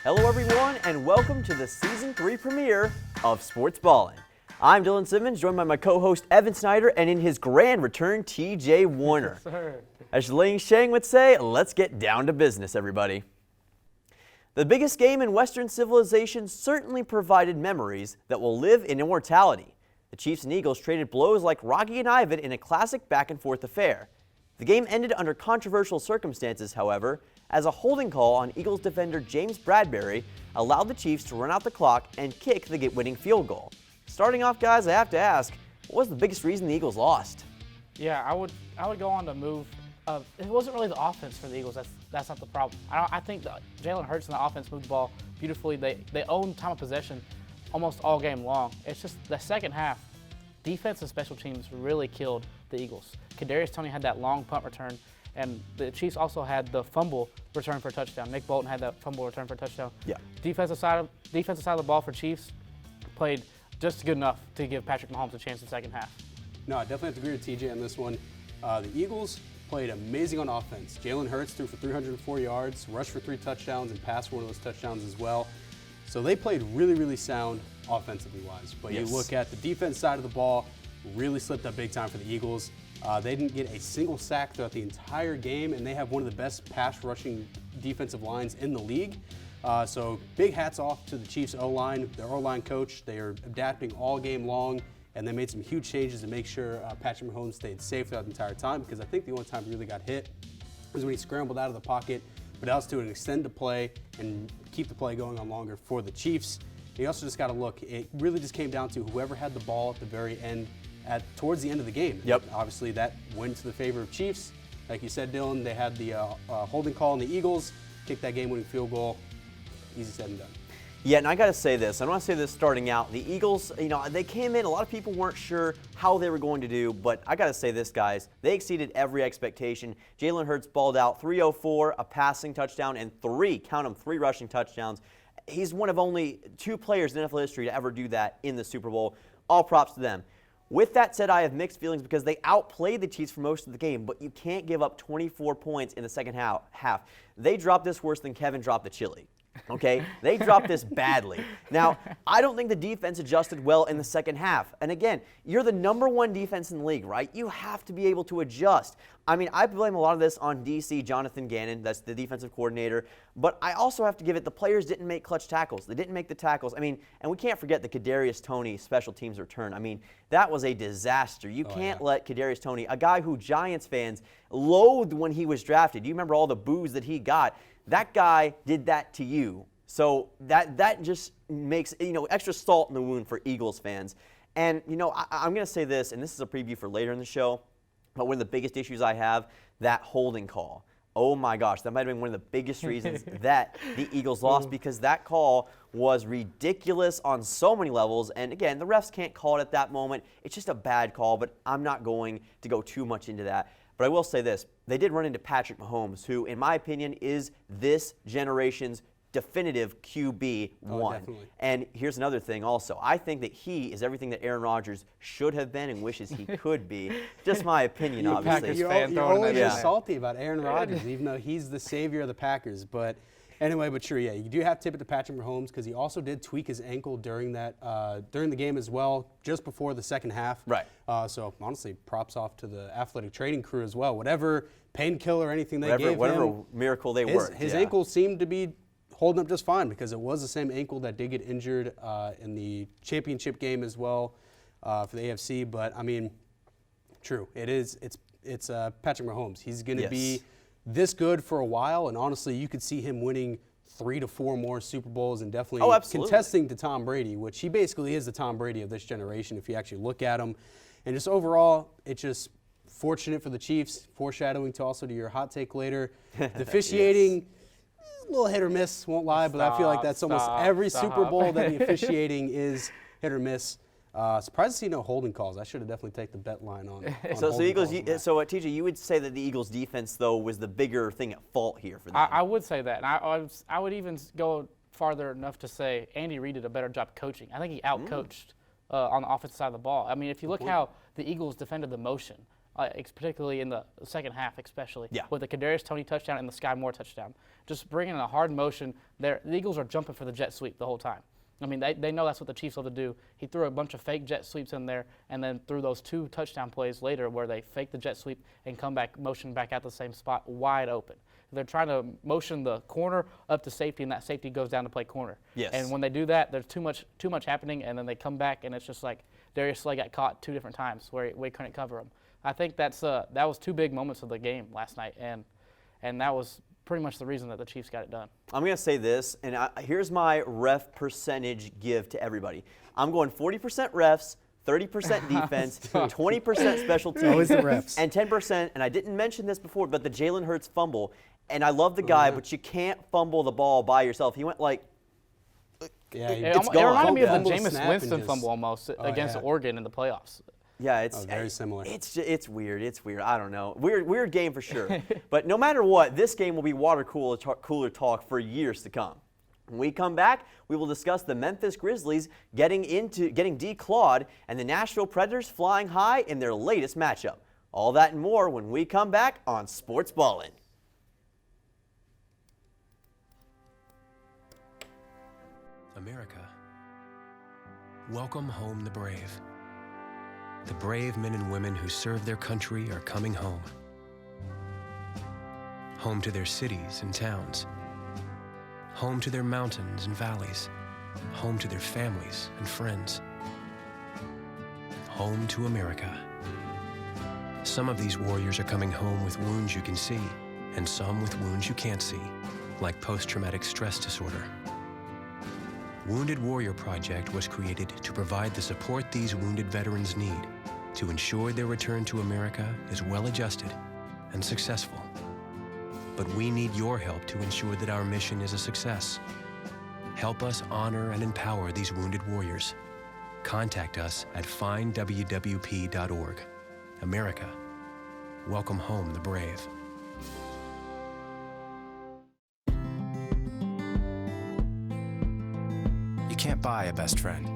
Hello everyone and welcome to the Season 3 premiere of Sportsballin. I'm Dylan Simmons, joined by my co-host Evan Snyder and in his grand return, TJ Warner. Yes, sir. As Ling Shang would say, let's get down to business, everybody. The biggest game in Western civilization certainly provided memories that will live in immortality. The Chiefs and Eagles traded blows like Rocky and Ivan in a classic back-and-forth affair. The game ended under controversial circumstances, however, as a holding call on Eagles defender James Bradbury allowed the Chiefs to run out the clock and kick the winning field goal. Starting off, guys, I have to ask, what was the biggest reason the Eagles lost? Yeah, I would go on to move. It wasn't really the offense for the Eagles. That's not the problem. I think that Jalen Hurts and the offense moved the ball beautifully. They owned time of possession almost all game long. It's just the second half, defense and special teams really killed the Eagles. Kadarius Toney had that long punt return, and the Chiefs also had the fumble return for a touchdown. Nick Bolton had that fumble return for a touchdown. Yeah. Defensive side of the ball for Chiefs played just good enough to give Patrick Mahomes a chance in the second half. No, I definitely have to agree with TJ on this one. The Eagles played amazing on offense. Jalen Hurts threw for 304 yards, rushed for 3 touchdowns, and passed for one of those touchdowns as well. So they played really, really sound offensively wise. But You look at the defense side of the ball, really slipped up big time for the Eagles. They didn't get a single sack throughout the entire game, and they have one of the best pass rushing defensive lines in the league. So big hats off to the Chiefs O-line, their O-line coach. They are adapting all game long, and they made some huge changes to make sure Patrick Mahomes stayed safe throughout the entire time, because I think the only time he really got hit was when he scrambled out of the pocket, but that was to extend the play and keep the play going on longer for the Chiefs. You also just got to look, it really just came down to whoever had the ball at the very end, towards the end of the game. Yep. And obviously that went to the favor of Chiefs. Like you said, Dylan, they had the holding call on the Eagles, kicked that game-winning field goal. Easy said and done. Yeah, and I got to say this. I want to say this starting out. The Eagles, they came in. A lot of people weren't sure how they were going to do, but I got to say this, guys. They exceeded every expectation. Jalen Hurts balled out 304, a passing touchdown, and 3 rushing touchdowns. He's one of only 2 players in NFL history to ever do that in the Super Bowl. All props to them. With that said, I have mixed feelings because they outplayed the Chiefs for most of the game, but you can't give up 24 points in the second half. They dropped this worse than Kevin dropped the chili. Okay, they dropped this badly. Now, I don't think the defense adjusted well in the second half. And again, you're the #1 defense in the league, right? You have to be able to adjust. I mean, I blame a lot of this on DC, Jonathan Gannon, that's the defensive coordinator. But I also have to give it, the players didn't make clutch tackles. They didn't make the tackles. I mean, and we can't forget the Kadarius Toney special teams return. I mean, that was a disaster. You can't let Kadarius Toney, a guy who Giants fans loathed when he was drafted. You remember all the boos that he got. That guy did that to you. So that just makes, extra salt in the wound for Eagles fans. And, I'm going to say this, and this is a preview for later in the show, but one of the biggest issues I have, that holding call. Oh my gosh, that might have been one of the biggest reasons that the Eagles lost, because that call was ridiculous on so many levels. And again, the refs can't call it at that moment. It's just a bad call, but I'm not going to go too much into that. But I will say this, they did run into Patrick Mahomes, who, in my opinion, is this generation's definitive QB1. Definitely. And here's another thing also. I think that he is everything that Aaron Rodgers should have been and wishes he could be. Just my opinion, obviously. You're always just salty about Aaron Rodgers, even though he's the savior of the Packers. But anyway, sure, yeah, you do have to tip it to Patrick Mahomes, because he also did tweak his ankle during the game as well, just before the second half. Right. So honestly, props off to the athletic training crew as well. Whatever painkiller or anything they gave him, whatever miracle they worked. His ankle seemed to be holding up just fine, because it was the same ankle that did get injured in the championship game as well for the AFC. But I mean, true, it's Patrick Mahomes. He's going to be this good for a while, and honestly, you could see him winning 3 to 4 more Super Bowls and definitely contesting to Tom Brady, which he basically is the Tom Brady of this generation if you actually look at him. And just overall, it's just fortunate for the Chiefs, foreshadowing to your hot take later. The officiating, a little hit or miss, won't lie, but I feel like that's almost every Super Bowl that the officiating is hit or miss. Surprised to see no holding calls. I should have definitely taken the bet line on So Eagles. TJ, you would say that the Eagles' defense, though, was the bigger thing at fault here for them. I would say that, and I would even go farther enough to say Andy Reid did a better job coaching. I think he outcoached on the offensive side of the ball. I mean, if you look how the Eagles defended the motion, particularly in the second half, especially Yeah. with the Kadarius Toney touchdown and the Sky Moore touchdown. Just bringing in a hard motion. The Eagles are jumping for the jet sweep the whole time. I mean, they know that's what the Chiefs love to do. He threw a bunch of fake jet sweeps in there, and then threw those 2 touchdown plays later where they fake the jet sweep and come back, motion back out the same spot, wide open. They're trying to motion the corner up to safety, and that safety goes down to play corner. Yes. And when they do that, there's too much happening, and then they come back, and it's just like Darius Slay got caught 2 different times where he couldn't cover him. I think that was 2 big moments of the game last night, and that was pretty much the reason that the Chiefs got it done. I'm going to say this, and here's my ref percentage give to everybody. I'm going 40% refs, 30% defense, 20% special teams, Always the refs. and 10%, and I didn't mention this before, but the Jalen Hurts fumble. And I love the guy, but you can't fumble the ball by yourself. He went like, Yeah, It it's reminded me of Fumble the the Jameis snap and Winston just- fumble almost against yeah. Oregon in the playoffs. yeah, it's very similar. It's weird. It's weird. I don't know. Weird game for sure. But no matter what, this game will be water cooler talk for years to come. When we come back, we will discuss the Memphis Grizzlies getting declawed and the Nashville Predators flying high in their latest matchup. All that and more when we come back on Sportsballin. America, welcome home the brave. The brave men and women who serve their country are coming home. Home to their cities and towns. Home to their mountains and valleys. Home to their families and friends. Home to America. Some of these warriors are coming home with wounds you can see, and some with wounds you can't see, like post-traumatic stress disorder. Wounded Warrior Project was created to provide the support these wounded veterans need to ensure their return to America is well-adjusted and successful. But we need your help to ensure that our mission is a success. Help us honor and empower these wounded warriors. Contact us at findwwp.org. America, welcome home the brave. You can't buy a best friend.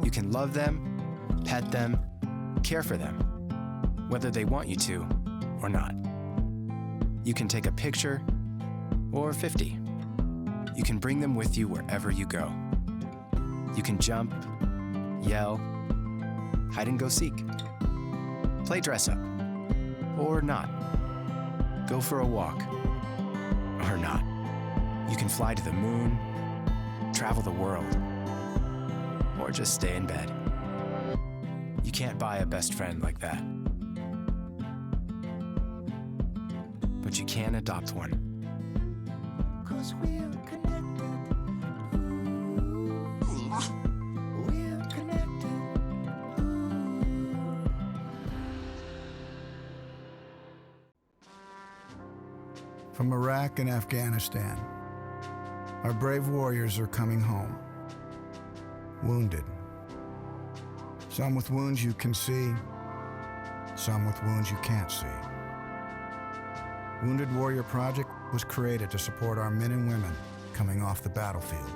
You can love them, pet them, care for them, whether they want you to or not. You can take a picture or 50. You can bring them with you wherever you go. You can jump, yell, hide and go seek, play dress up, or not. Go for a walk, or not. You can fly to the moon, travel the world, or just stay in bed. You can't buy a best friend like that. But you can adopt one. 'Cause we're connected. We're connected. From Iraq and Afghanistan, our brave warriors are coming home, wounded. Some with wounds you can see, some with wounds you can't see. Wounded Warrior Project was created to support our men and women coming off the battlefield.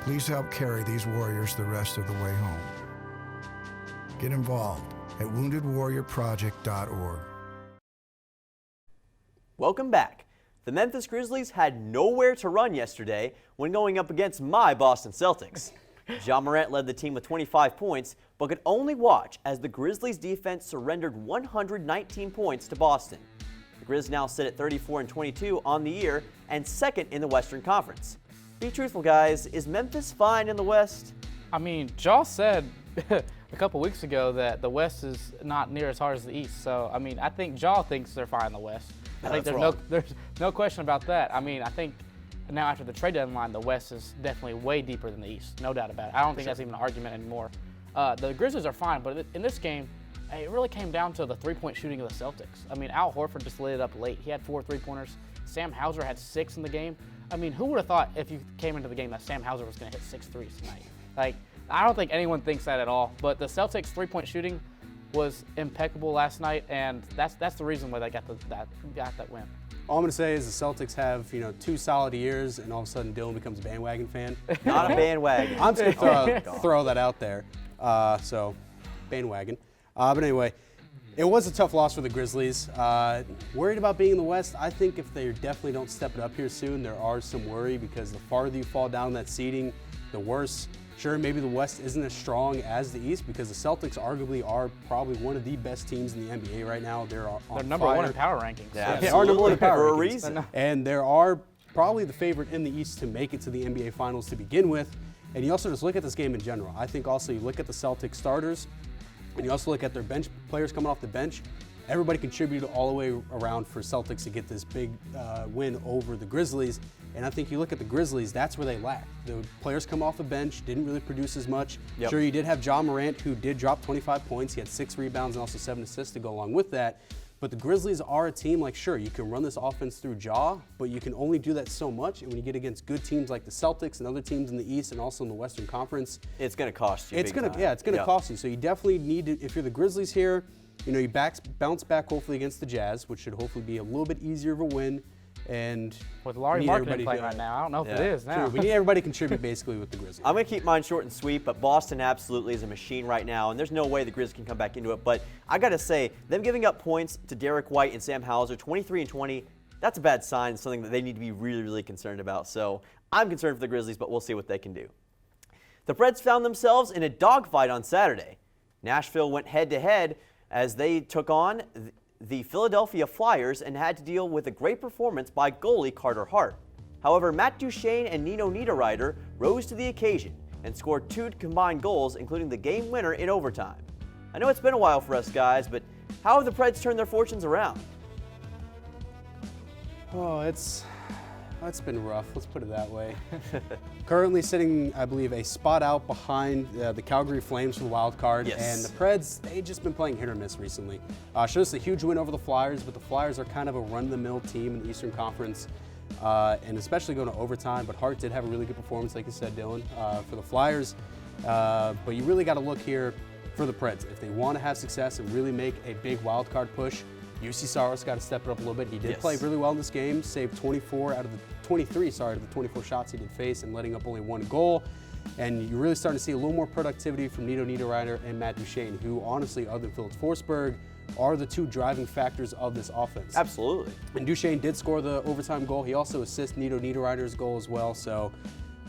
Please help carry these warriors the rest of the way home. Get involved at woundedwarriorproject.org. Welcome back. The Memphis Grizzlies had nowhere to run yesterday when going up against my Boston Celtics. Ja Morant led the team with 25 points, but could only watch as the Grizzlies defense surrendered 119 points to Boston. The Grizz now sit at 34-22 on the year and second in the Western Conference. Be truthful, guys. Is Memphis fine in the West? I mean, Ja said a couple weeks ago that the West is not near as hard as the East. So, I mean, I think Ja thinks they're fine in the West. I think there's no question about that. I mean, I think now after the trade deadline, the West is definitely way deeper than the East. No doubt about it. I don't think that's even an argument anymore. The Grizzlies are fine, but in this game, it really came down to the three-point shooting of the Celtics. I mean, Al Horford just lit it up late. He had 4 3-pointers. Sam Hauser had 6 in the game. I mean, who would have thought if you came into the game that Sam Hauser was going to hit 6 threes tonight? Like, I don't think anyone thinks that at all. But the Celtics' three-point shooting was impeccable last night, and that's the reason why they got that win. All I'm going to say is the Celtics have, 2 solid years, and all of a sudden Dylan becomes a bandwagon fan. Not a bandwagon. I'm just going to throw that out there. So bandwagon. But anyway, it was a tough loss for the Grizzlies. Worried about being in the West? I think if they definitely don't step it up here soon, there are some worry because the farther you fall down that seeding, the worse. Sure, maybe the West isn't as strong as the East because the Celtics arguably are probably one of the best teams in the NBA right now. They're number one in power rankings. Yeah, they are number one in power for a rankings. reason. And there are probably the favorite in the East to make it to the NBA Finals to begin with. And you also just look at this game in general. I think also you look at the Celtics starters, and you also look at their bench players coming off the bench. Everybody contributed all the way around for Celtics to get this big win over the Grizzlies. And I think you look at the Grizzlies, that's where they lack. The players come off the bench, didn't really produce as much. Yep. Sure, you did have Ja Morant, who did drop 25 points. He had 6 rebounds and also 7 assists to go along with that. But the Grizzlies are a team like, sure, you can run this offense through Ja, but you can only do that so much. And when you get against good teams like the Celtics and other teams in the East and also in the Western Conference, it's going to cost you. it's going to cost you. So you definitely need to, if you're the Grizzlies here, you bounce back hopefully against the Jazz, which should hopefully be a little bit easier of a win. And with Laurie Marketing playing right now, I don't know if it is now. True. We need everybody to contribute basically with the Grizzlies. I'm going to keep mine short and sweet, but Boston absolutely is a machine right now, and there's no way the Grizzlies can come back into it. But I got to say, them giving up points to Derek White and Sam Hauser, 23 and 20, that's a bad sign, something that they need to be really, really concerned about. So I'm concerned for the Grizzlies, but we'll see what they can do. The Preds found themselves in a dogfight on Saturday. Nashville went head-to-head as they took on the Philadelphia Flyers and had to deal with a great performance by goalie Carter Hart. However, Matt Duchene and Nino Niederreiter rose to the occasion and scored 2 combined goals, including the game winner in overtime. I know it's been a while for us guys, but how have the Preds turned their fortunes around? Oh, it's been rough. Let's put it that way. Currently sitting, I believe, a spot out behind the Calgary Flames for the wild card. Yes. And the Preds, they've just been playing hit or miss recently. Sure, it's a huge win over the Flyers, but the Flyers are kind of a run-of-the-mill team in the Eastern Conference, and especially going to overtime. But Hart did have a really good performance, like you said, Dylan, for the Flyers. But you really got to look here for the Preds. If they want to have success and really make a big wild card push, UC Saros got to step it up a little bit. He did play really well in this game, saved 23 out of the 24 shots he did face and letting up only 1 goal. And you're really starting to see a little more productivity from Nino Niederreiter and Matt Duchene, who honestly, other than Phillips Forsberg, are the 2 driving factors of this offense. Absolutely. And Duchene did score the overtime goal. He also assists Nino Niederreiter's goal as well. So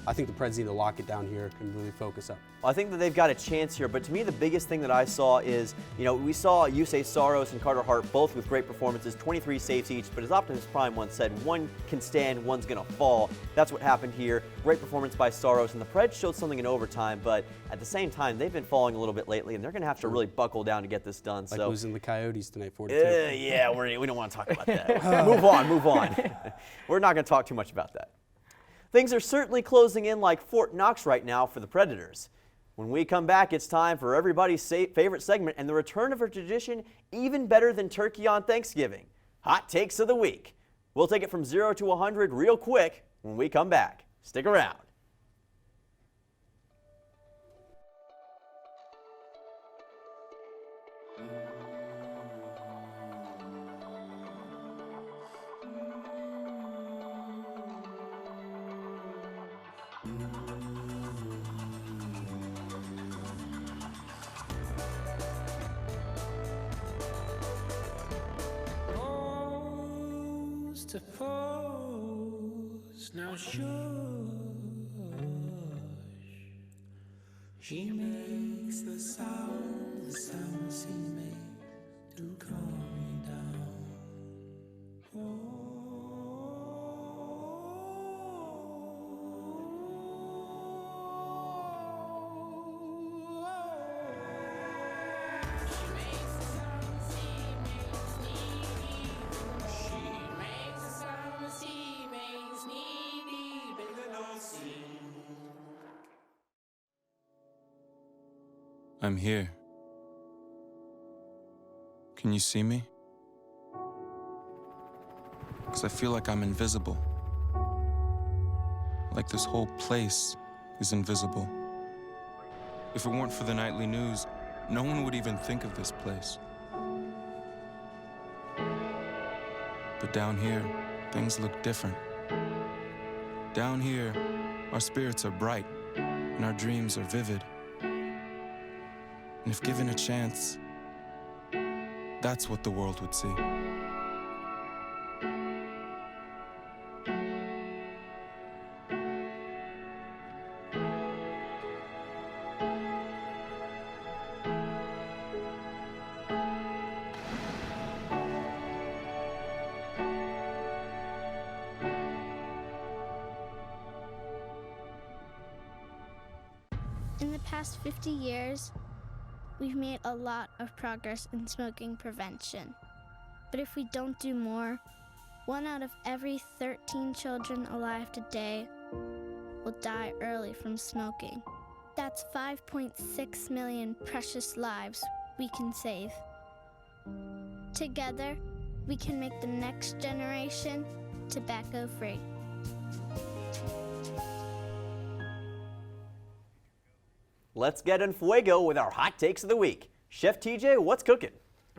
I think the Preds need to lock it down here and really focus up. Well, I think that they've got a chance here, but to me the biggest thing that I saw is, we saw UC Saros and Carter Hart both with great performances, 23 saves each, but as Optimus Prime once said, one can stand, one's going to fall. That's what happened here. Great performance by Saros, and the Preds showed something in overtime, but at the same time, they've been falling a little bit lately, and they're going to have to really buckle down to get this done. Like losing the Coyotes tonight, 42. Yeah, we don't want to talk about that. Move on. We're not going to talk too much about that. Things are certainly closing in like Fort Knox right now for the Predators. When we come back, it's time for everybody's favorite segment and the return of a tradition even better than turkey on Thanksgiving. Hot Takes of the Week. We'll take it from 0 to 100 real quick when we come back. Stick around. To pose, now shush. She makes the sound she makes to calm me down. She makes the sound she makes needy. She makes the sound she makes needy. In the North Sea. I'm here. Can you see me? 'Cause I feel like I'm invisible. Like this whole place is invisible. If it weren't for the nightly news, no one would even think of this place. But down here, things look different. Down here, our spirits are bright and our dreams are vivid. And if given a chance, that's what the world would see. In the past 50 years, we've made a lot of progress in smoking prevention. But if we don't do more, 1 out of every 13 children alive today will die early from smoking. That's 5.6 million precious lives we can save. Together, we can make the next generation tobacco-free. Let's get en fuego with our hot takes of the week. Chef TJ, what's cooking?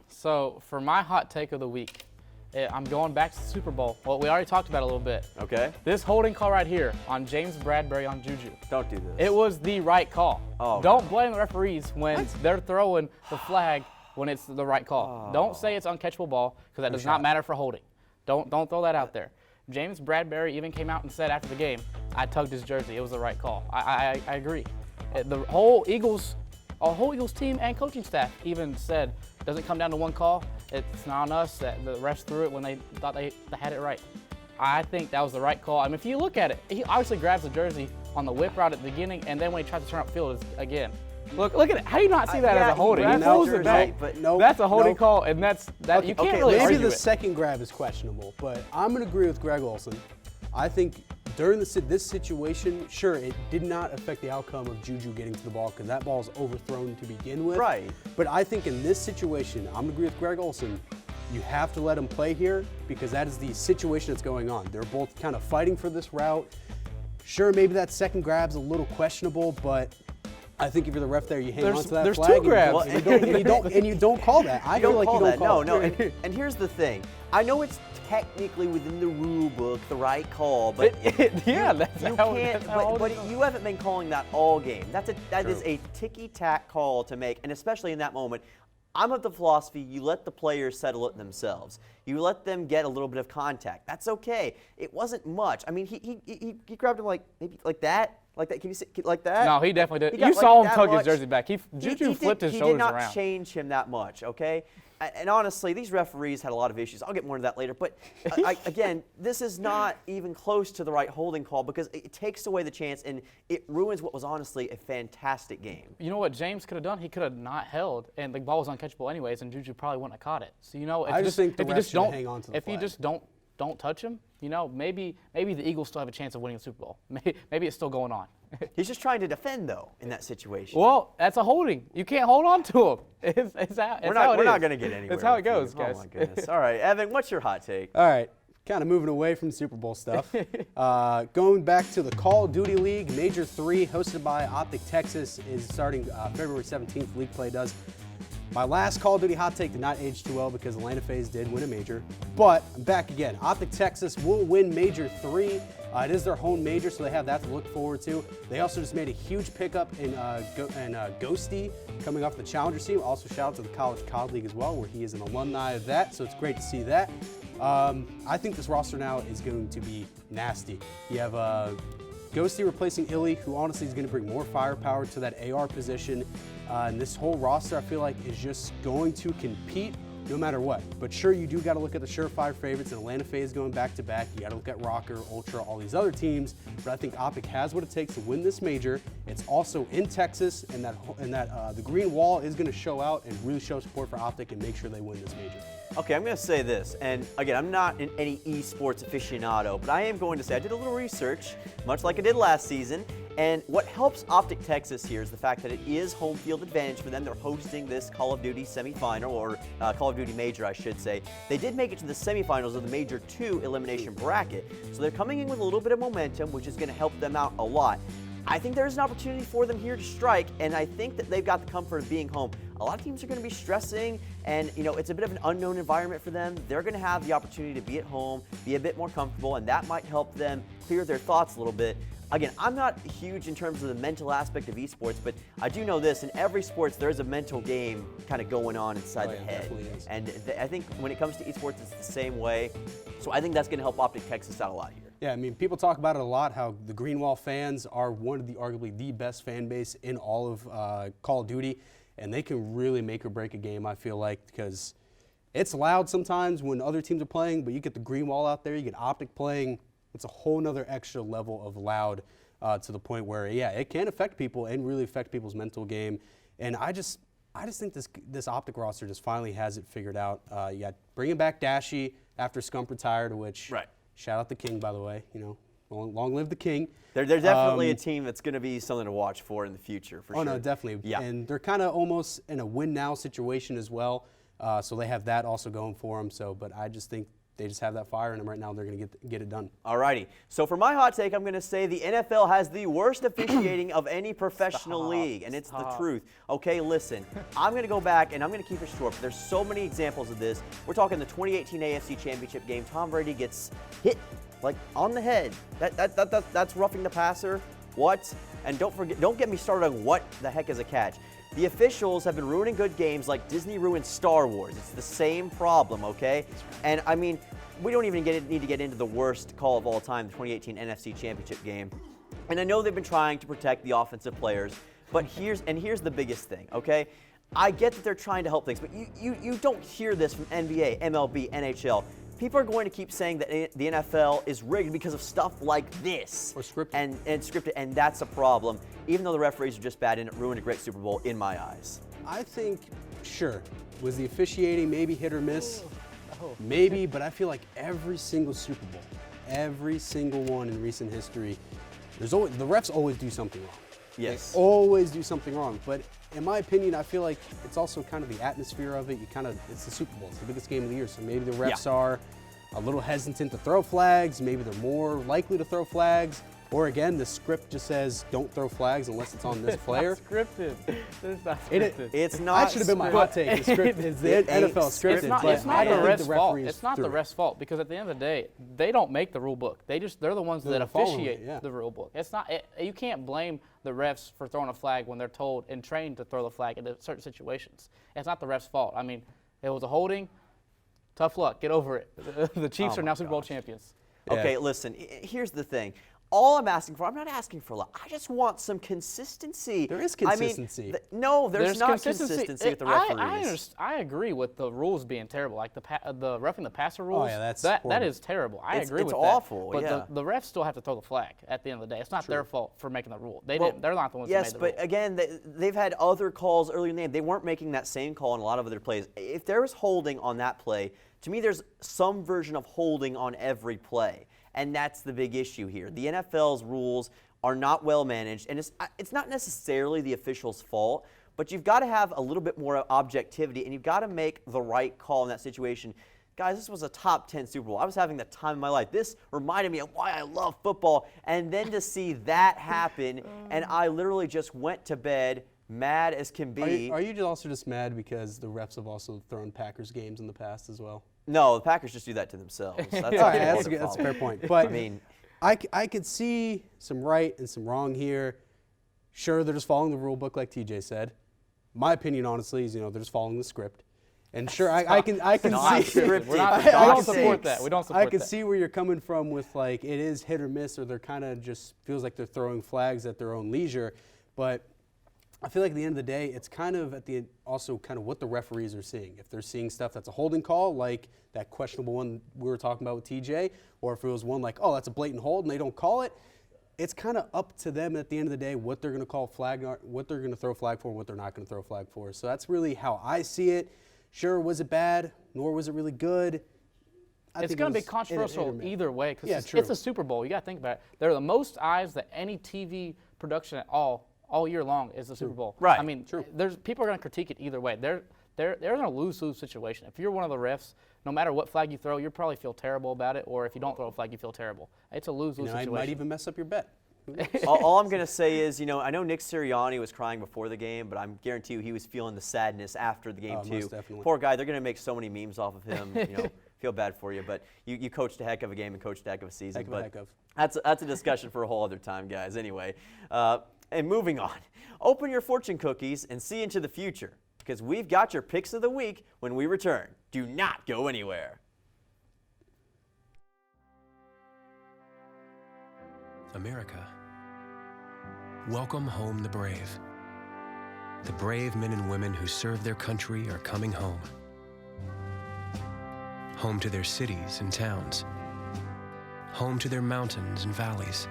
So for my hot take of the week, I'm going back to the Super Bowl. Well, we already talked about it a little bit. Okay. This holding call right here on James Bradbury on Juju. Don't do this. It was the right call. Oh, Don't blame the referees when they're throwing the flag when it's the right call. Don't say it's uncatchable ball because that does not matter for holding. Don't throw that out there. James Bradbury even came out and said after the game, I tugged his jersey. It was the right call. I agree. The whole Eagles team and coaching staff even said, doesn't come down to one call. It's not on us. The refs threw it when they thought they had it right. I think that was the right call. I mean, if you look at it, he obviously grabs the jersey on the whip route at the beginning, and then when he tries to turn upfield again. Look at it. How do you not see that as a holding? He throws it back. That's a holding call, and you can't really maybe argue the it. second grab is questionable, but I'm going to agree with Greg Olson. I think during this situation, sure, it did not affect the outcome of Juju getting to the ball because that ball is overthrown to begin with. Right. But I think in this situation, I'm going to agree with Greg Olson. You have to let him play here because that is the situation that's going on. They're both kind of fighting for this route. Sure, maybe that second grab's a little questionable, but I think if you're the ref there, you hang on to that there's flag. two grabs. And you don't call that. I feel like you don't call No, it. and here's the thing. I know it's technically within the rule book, the right call, but Yeah, that's you how can't. But you haven't been calling that all game. That is a ticky-tack call to make, and especially in that moment. I'm of the philosophy you let the players settle it themselves. You let them get a little bit of contact. That's okay. It wasn't much. I mean, he grabbed him like maybe like that. Like that? Can you see like that? No, he definitely did. He You got saw like him that tug his much. jersey back. Juju flipped his He shoulders did not around. change him that much, okay? And honestly, these referees had a lot of issues. I'll get more into that later. But again, this is not even close to the right holding call because it takes away the chance and it ruins what was honestly a fantastic game. You know what James could have done? He could have not held, and the ball was uncatchable anyways, and Juju probably wouldn't have caught it. So I just think the refs should hang on to the If you flag. just don't touch him, maybe the Eagles still have a chance of winning the Super Bowl. Maybe it's still going on. He's just trying to defend, though, in that situation. Well, that's a holding. You can't hold on to him. We're not going to get anywhere. That's how it with you. goes, guys. Oh, my goodness. All right, Evan, what's your hot take? All right, kind of moving away from Super Bowl stuff. Going back to the Call of Duty League, Major 3, hosted by Optic Texas, is starting February 17th. League play does. My last Call of Duty hot take did not age too well because Atlanta FaZe did win a major. But I'm back again. Optic Texas will win Major 3. It is their home major, so they have that to look forward to. They also just made a huge pickup in Ghosty coming off the Challenger team. Also shout out to the College COD League as well, where he is an alumni of that, so it's great to see that. I think this roster now is going to be nasty. You have Ghosty replacing Illy, who honestly is going to bring more firepower to that AR position. And this whole roster, I feel like, is just going to compete no matter what. But sure, you do got to look at the surefire favorites, and Atlanta FaZe going back-to-back. You got to look at Rocker, Ultra, all these other teams. But I think Optic has what it takes to win this major. It's also in Texas, and the green wall is going to show out and really show support for Optic and make sure they win this major. Okay, I'm going to say this, and again, I'm not any esports aficionado, but I am going to say I did a little research, much like I did last season, and what helps Optic Texas here is the fact that it is home field advantage for them. They're hosting this Call of Duty semifinal, or Call of Duty major, I should say. They did make it to the semifinals of the Major 2 elimination bracket, so they're coming in with a little bit of momentum, which is going to help them out a lot. I think there's an opportunity for them here to strike, and I think that they've got the comfort of being home. A lot of teams are going to be stressing, and it's a bit of an unknown environment for them. They're going to have the opportunity to be at home, be a bit more comfortable, and that might help them clear their thoughts a little bit. again, I'm not huge in terms of the mental aspect of esports, but I do know this: in every sports, there's a mental game kind of going on inside the head. Definitely is. And I think when it comes to esports, it's the same way. So I think that's going to help Optic Texas out a lot here. Yeah, I mean, people talk about it a lot, how the Greenwall fans are one of the arguably the best fan base in all of Call of Duty, and they can really make or break a game, I feel like, because it's loud sometimes when other teams are playing, but you get the Greenwall out there, you get Optic playing, it's a whole nother extra level of loud to the point where, yeah, it can affect people and really affect people's mental game. And I just think this Optic roster just finally has it figured out. You got bringing back Dashy after Scump retired, which... Right. Shout out the King, by the way. Long live the King. They're definitely a team that's going to be something to watch for in the future, for sure. Oh, no, definitely. Yeah. And they're kind of almost in a win-now situation as well. So they have that also going for them. But I just think they just have that fire in them right now. They're going to get it done. All righty. So for my hot take, I'm going to say the NFL has the worst officiating of any professional league, and it's the truth. Okay, listen, I'm going to go back, and I'm going to keep it short, but there's so many examples of this. We're talking the 2018 AFC Championship game. Tom Brady gets hit, like, on the head. That's roughing the passer. What? And don't get me started on what the heck is a catch. The officials have been ruining good games like Disney ruined Star Wars. It's the same problem, okay? And I mean, we don't even need to get into the worst call of all time, the 2018 NFC Championship game. And I know they've been trying to protect the offensive players, but here's the biggest thing, okay? I get that they're trying to help things, but you don't hear this from NBA, MLB, NHL. People are going to keep saying that the NFL is rigged because of stuff like this. Or scripted. And scripted, and that's a problem, even though the referees are just bad and it ruined a great Super Bowl in my eyes. I think, sure, was the officiating maybe hit or miss? Maybe, but I feel like every single Super Bowl, every single one in recent history, the refs always do something wrong. Yes. They always do something wrong. But in my opinion, I feel like it's also kind of the atmosphere of it. It's the Super Bowl. It's the biggest game of the year. So maybe the refs are a little hesitant to throw flags. Maybe they're more likely to throw flags. Or again, the script just says don't throw flags unless it's on this player. It's not scripted. It's not scripted. It's not. That should have been my hot take. The script is the NFL scripted. It's not, but it's not I the don't think ref's the fault. referees It's not threw the it. ref's fault because at the end of the day, they don't make the rule book. They're the ones that following officiate it, yeah. the rule book. It's not. You can't blame the refs for throwing a flag when they're told and trained to throw the flag in certain situations. It's not the ref's fault. I mean, it was a holding. Tough luck. Get over it. The Chiefs are now Super Bowl champions. Okay, listen, here's the thing. All I'm asking for, I'm not asking for a lot. I just want some consistency. There is consistency. I mean, no, there's not consistency with the referees. I agree with the rules being terrible, like the roughing the passer rules. Oh, yeah, that's that horrible. is terrible. I agree with that. It's awful, But yeah. the refs still have to throw the flag at the end of the day. It's not their fault for making the rule. They're not the ones that made the rule. Yes, but again, they've had other calls earlier in the game. They weren't making that same call on a lot of other plays. If there was holding on that play, to me, there's some version of holding on every play. And that's the big issue here. The NFL's rules are not well managed, and it's not necessarily the official's fault, but you've got to have a little bit more objectivity, and you've got to make the right call in that situation. Guys, this was a top 10 Super Bowl. I was having the time of my life. This reminded me of why I love football, and then to see that happen, and I literally just went to bed mad as can be. Are you also just mad because the refs have also thrown Packers games in the past as well? No, the Packers just do that to themselves. That's, All right, that's a fair point. But I mean, I could see some right and some wrong here. Sure, they're just following the rule book like TJ said. My opinion, honestly, is they're just following the script. And sure, I can see. We don't support that. We don't support that. I can see where you're coming from with like it is hit or miss, or they're kind of just feels like they're throwing flags at their own leisure. But I feel like at the end of the day, it's kind of also kind of what the referees are seeing. If they're seeing stuff that's a holding call, like that questionable one we were talking about with TJ, or if it was one like, oh, that's a blatant hold and they don't call it, it's kind of up to them at the end of the day what they're going to call flag, what they're going to throw flag for, and what they're not going to throw flag for. So that's really how I see it. Sure, was it bad? Nor was it really good. It's going to be controversial either way because true. it's a Super Bowl. You got to think about it. There are the most eyes that any TV production at all year long is the Super Bowl. Right. I mean, people are going to critique it either way. They're in a lose-lose situation. If you're one of the refs, no matter what flag you throw, you probably feel terrible about it. Or if you don't throw a flag, you feel terrible. It's a lose-lose situation. It might even mess up your bet. all I'm going to say is, I know Nick Sirianni was crying before the game, but I guarantee you he was feeling the sadness after the game too. Most definitely. Poor guy, they're going to make so many memes off of him, feel bad for you, but you coached a heck of a game and coached a heck of a season. Heck of. That's a discussion for a whole other time, guys. Anyway, and moving on. Open your fortune cookies and see into the future, because we've got your picks of the week when we return. Do not go anywhere. America, welcome home the brave. The brave men and women who serve their country are coming home. Home to their cities and towns. Home to their mountains and valleys.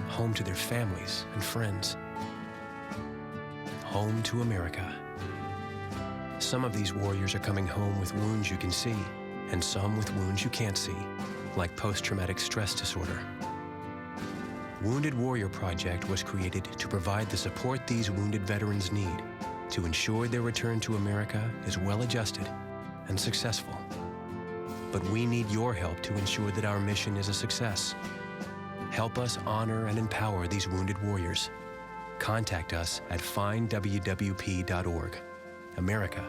Home to their families and friends. Home to America. Some of these warriors are coming home with wounds you can see, and some with wounds you can't see, like post-traumatic stress disorder. Wounded Warrior Project was created to provide the support these wounded veterans need to ensure their return to America is well-adjusted and successful. But we need your help to ensure that our mission is a success. Help us honor and empower these wounded warriors. Contact us at findwwp.org. America,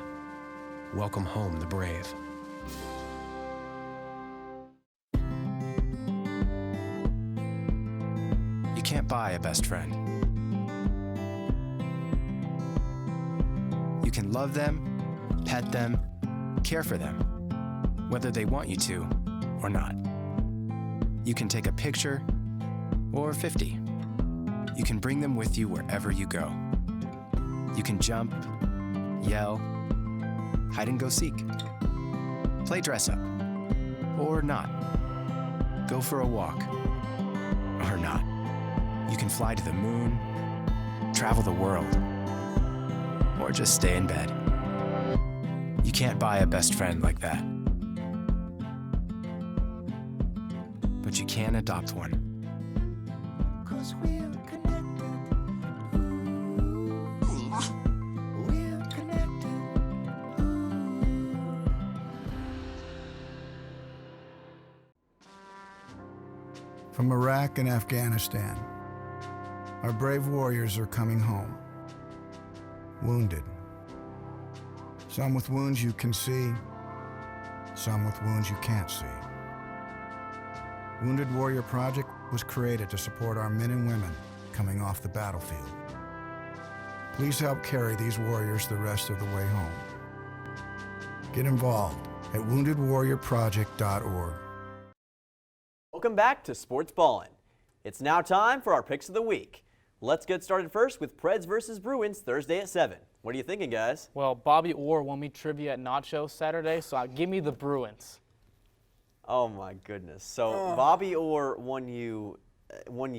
welcome home the brave. You can't buy a best friend. You can love them, pet them, care for them, whether they want you to or not. You can take a picture or 50. You can bring them with you wherever you go. You can jump, yell, hide and go seek, play dress up, or not. Go for a walk, or not. You can fly to the moon, travel the world, or just stay in bed. You can't buy a best friend like that. But you can adopt one. 'Cause we're connected. We're connected. From Iraq and Afghanistan, our brave warriors are coming home. Wounded. Some with wounds you can see, some with wounds you can't see. Wounded Warrior Project was created to support our men and women coming off the battlefield. Please help carry these warriors the rest of the way home. Get involved at woundedwarriorproject.org. Welcome back to Sportsballin. It's now time for our picks of the week. Let's get started first with Preds versus Bruins Thursday at 7. What are you thinking, guys? Well, Bobby Orr won me trivia at Nacho Saturday, so give me the Bruins. Oh my goodness! So Bobby Orr won you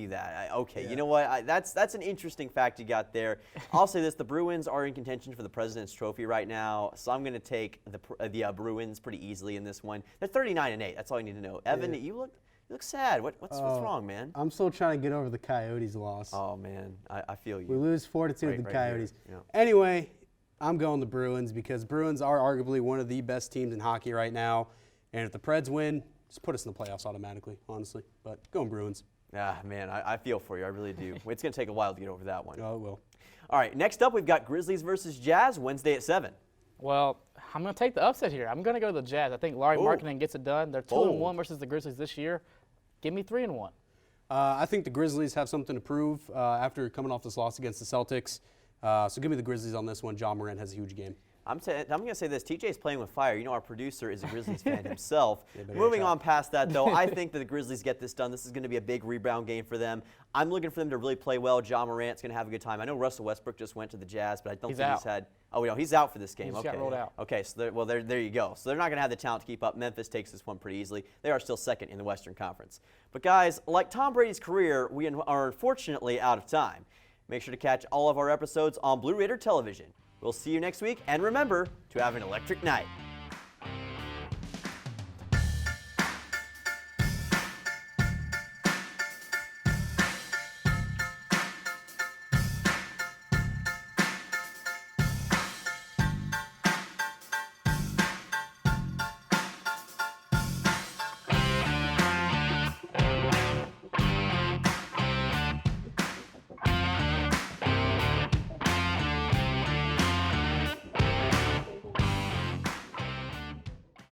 that. Okay, yeah. You know what? That's an interesting fact you got there. I'll say this: the Bruins are in contention for the President's Trophy right now, so I'm going to take the Bruins pretty easily in this one. They're 39-8. That's all you need to know. Evan, Yeah. you look sad. What's wrong, man? I'm still trying to get over the Coyotes loss. Oh man, I feel you. We lose 4-2 to the Right Coyotes. here. Yeah. Anyway, I'm going the Bruins because Bruins are arguably one of the best teams in hockey right now. And if the Preds win, just put us in the playoffs automatically, honestly. But going Bruins. Ah, man, I feel for you. I really do. It's going to take a while to get over that one. Oh, it will. All right, next up, we've got Grizzlies versus Jazz Wednesday at 7. Well, I'm going to take the upset here. I'm going to go to the Jazz. I think Larry Ooh. Markkinen gets it done. They're 2-1 versus the Grizzlies this year. Give me 3-1. I think the Grizzlies have something to prove after coming off this loss against the Celtics. So give me the Grizzlies on this one. John Morant has a huge game. I'm going to say this. TJ's playing with fire. You know our producer is a Grizzlies fan himself. Yeah, Moving on past that, though, I think that the Grizzlies get this done. This is going to be a big rebound game for them. I'm looking for them to really play well. John Morant's going to have a good time. I know Russell Westbrook just went to the Jazz, but I don't think he's had – oh, no, he's out for this game. He just okay. got rolled out. Okay, so there you go. So they're not going to have the talent to keep up. Memphis takes this one pretty easily. They are still second in the Western Conference. But, guys, like Tom Brady's career, we are unfortunately out of time. Make sure to catch all of our episodes on Blue Raider Television. We'll see you next week, and remember to have an electric night.